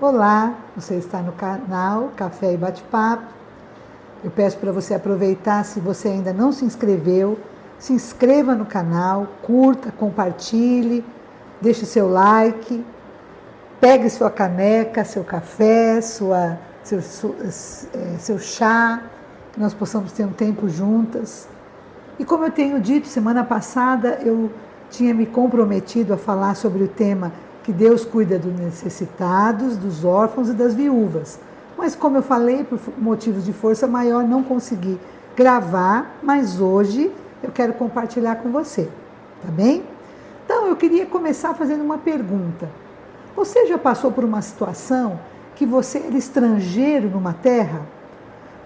Olá, você está no canal Café e Bate-Papo. Eu peço para você aproveitar, se você ainda não se inscreveu, se inscreva no canal, curta, compartilhe, deixe seu like, pegue sua caneca, seu café, seu chá, que nós possamos ter um tempo juntas. E como eu tenho dito, semana passada eu tinha me comprometido a falar sobre o tema que Deus cuida dos necessitados, dos órfãos e das viúvas. Mas como eu falei, por motivos de força maior, não consegui gravar, mas hoje eu quero compartilhar com você, tá bem? Então eu queria começar fazendo uma pergunta. Você já passou por uma situação que você era estrangeiro numa terra?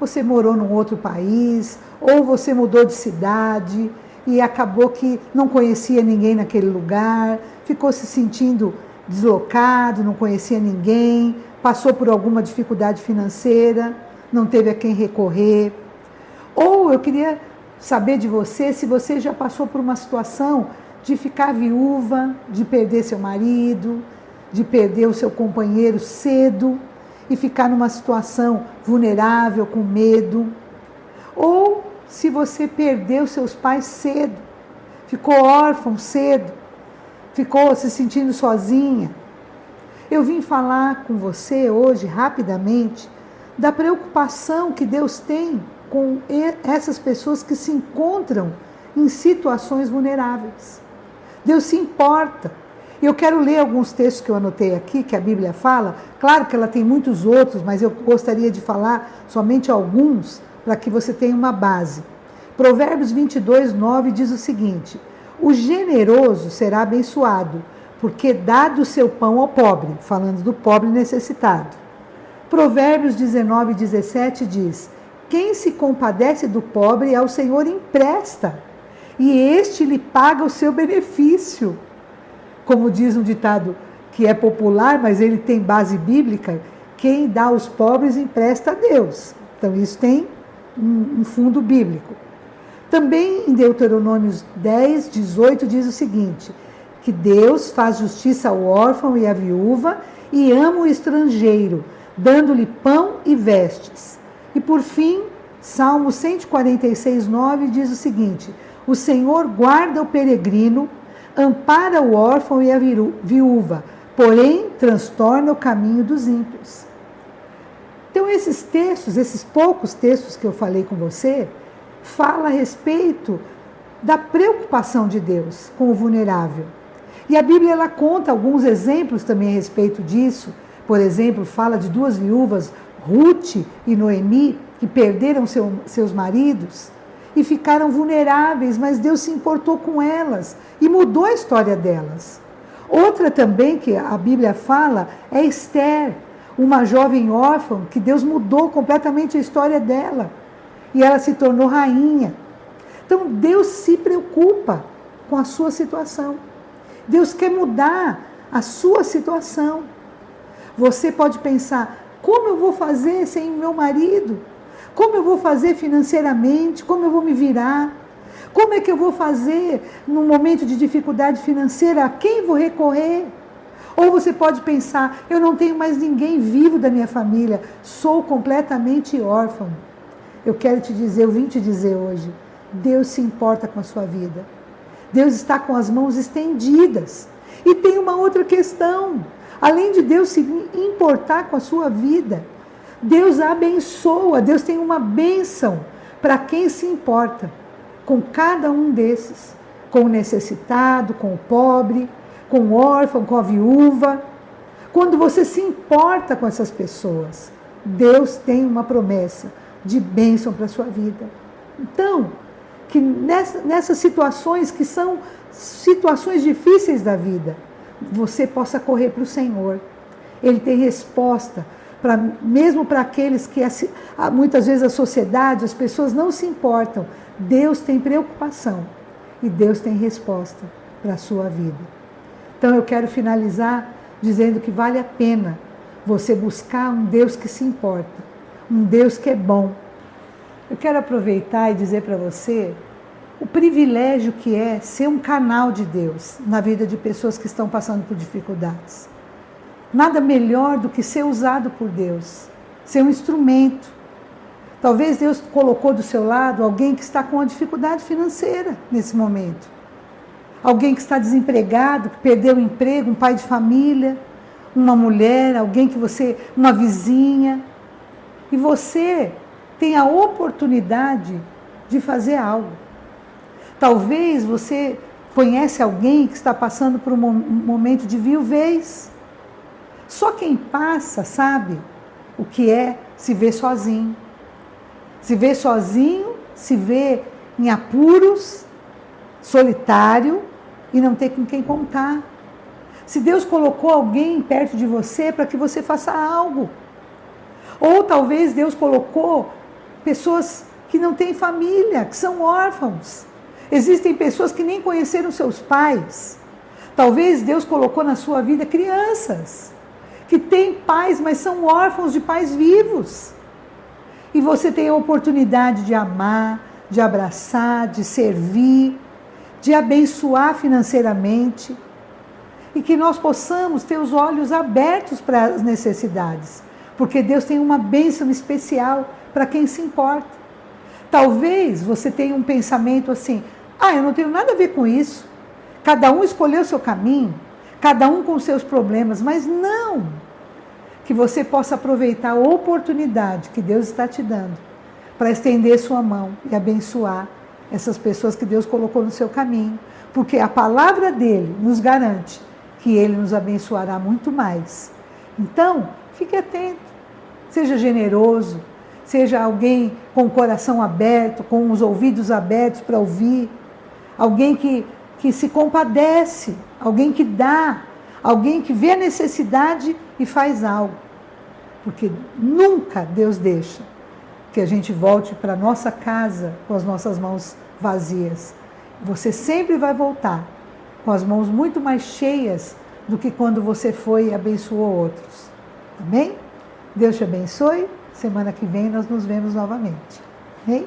Você morou num outro país, ou você mudou de cidade e acabou que não conhecia ninguém naquele lugar, ficou se sentindo deslocado, não conhecia ninguém, passou por alguma dificuldade financeira, não teve a quem recorrer. Ou eu queria saber de você se você já passou por uma situação de ficar viúva, de perder seu marido, de perder o seu companheiro cedo e ficar numa situação vulnerável, com medo. Ou se você perdeu seus pais cedo, ficou órfão cedo, ficou se sentindo sozinha. Eu vim falar com você hoje, rapidamente, da preocupação que Deus tem com essas pessoas que se encontram em situações vulneráveis. Deus se importa. Eu quero ler alguns textos que eu anotei aqui, que a Bíblia fala. Claro que ela tem muitos outros, mas eu gostaria de falar somente alguns, para que você tenha uma base. Provérbios 22, 9 diz o seguinte: o generoso será abençoado, porque dá do seu pão ao pobre, falando do pobre necessitado. Provérbios 19, 17 diz: quem se compadece do pobre ao Senhor empresta, e este lhe paga o seu benefício. Como diz um ditado que é popular, mas ele tem base bíblica: quem dá aos pobres empresta a Deus. Então isso tem um fundo bíblico. Também em Deuteronômio 10, 18 diz o seguinte: que Deus faz justiça ao órfão e à viúva e ama o estrangeiro, dando-lhe pão e vestes. E por fim, Salmo 146, 9 diz o seguinte: o Senhor guarda o peregrino, ampara o órfão e a viúva, porém transtorna o caminho dos ímpios. Então esses textos, esses poucos textos que eu falei com você, fala a respeito da preocupação de Deus com o vulnerável. E a Bíblia ela conta alguns exemplos também a respeito disso. Por exemplo, fala de duas viúvas, Ruth e Noemi, que perderam seus maridos e ficaram vulneráveis, mas Deus se importou com elas e mudou a história delas. Outra também que a Bíblia fala é Esther, uma jovem órfã que Deus mudou completamente a história dela. E ela se tornou rainha. Então Deus se preocupa com a sua situação. Deus quer mudar a sua situação. Você pode pensar: como eu vou fazer sem meu marido? Como eu vou fazer financeiramente? Como eu vou me virar? Como é que eu vou fazer num momento de dificuldade financeira? A quem vou recorrer? Ou você pode pensar: eu não tenho mais ninguém vivo da minha família, sou completamente órfão. Eu quero te dizer, eu vim te dizer hoje, Deus se importa com a sua vida. Deus está com as mãos estendidas. E tem uma outra questão. Além de Deus se importar com a sua vida, Deus a abençoa. Deus tem uma bênção para quem se importa com cada um desses. Com o necessitado, com o pobre, com o órfão, com a viúva. Quando você se importa com essas pessoas, Deus tem uma promessa de bênção para a sua vida. Então, que nessas situações que são situações difíceis da vida, você possa correr para o Senhor. Ele tem resposta, mesmo para aqueles que muitas vezes a sociedade, as pessoas não se importam. Deus tem preocupação e Deus tem resposta para a sua vida. Então eu quero finalizar dizendo que vale a pena você buscar um Deus que se importa, um Deus que é bom. Eu quero aproveitar e dizer para você o privilégio que é ser um canal de Deus na vida de pessoas que estão passando por dificuldades. Nada melhor do que ser usado por Deus, ser um instrumento. Talvez Deus colocou do seu lado alguém que está com uma dificuldade financeira nesse momento. Alguém que está desempregado, que perdeu o emprego, um pai de família, uma mulher, alguém que você, uma vizinha. E você tem a oportunidade de fazer algo. Talvez você conhece alguém que está passando por um momento de viuvez. Só quem passa sabe o que é se ver sozinho. Se vê sozinho, se vê em apuros, solitário e não ter com quem contar. Se Deus colocou alguém perto de você para que você faça algo. Ou talvez Deus colocou pessoas que não têm família, que são órfãos. Existem pessoas que nem conheceram seus pais. Talvez Deus colocou na sua vida crianças que têm pais, mas são órfãos de pais vivos. E você tem a oportunidade de amar, de abraçar, de servir, de abençoar financeiramente. E que nós possamos ter os olhos abertos para as necessidades. Porque Deus tem uma bênção especial para quem se importa. Talvez você tenha um pensamento assim, eu não tenho nada a ver com isso. Cada um escolheu seu caminho, cada um com seus problemas, mas não. Que você possa aproveitar a oportunidade que Deus está te dando para estender sua mão e abençoar essas pessoas que Deus colocou no seu caminho. Porque a palavra dele nos garante que ele nos abençoará muito mais. Então, fique atento, seja generoso, seja alguém com o coração aberto, com os ouvidos abertos para ouvir, alguém que se compadece, alguém que dá, alguém que vê a necessidade e faz algo. Porque nunca Deus deixa que a gente volte para a nossa casa com as nossas mãos vazias. Você sempre vai voltar com as mãos muito mais cheias do que quando você foi e abençoou outros. Amém? Deus te abençoe. Semana que vem nós nos vemos novamente. Amém?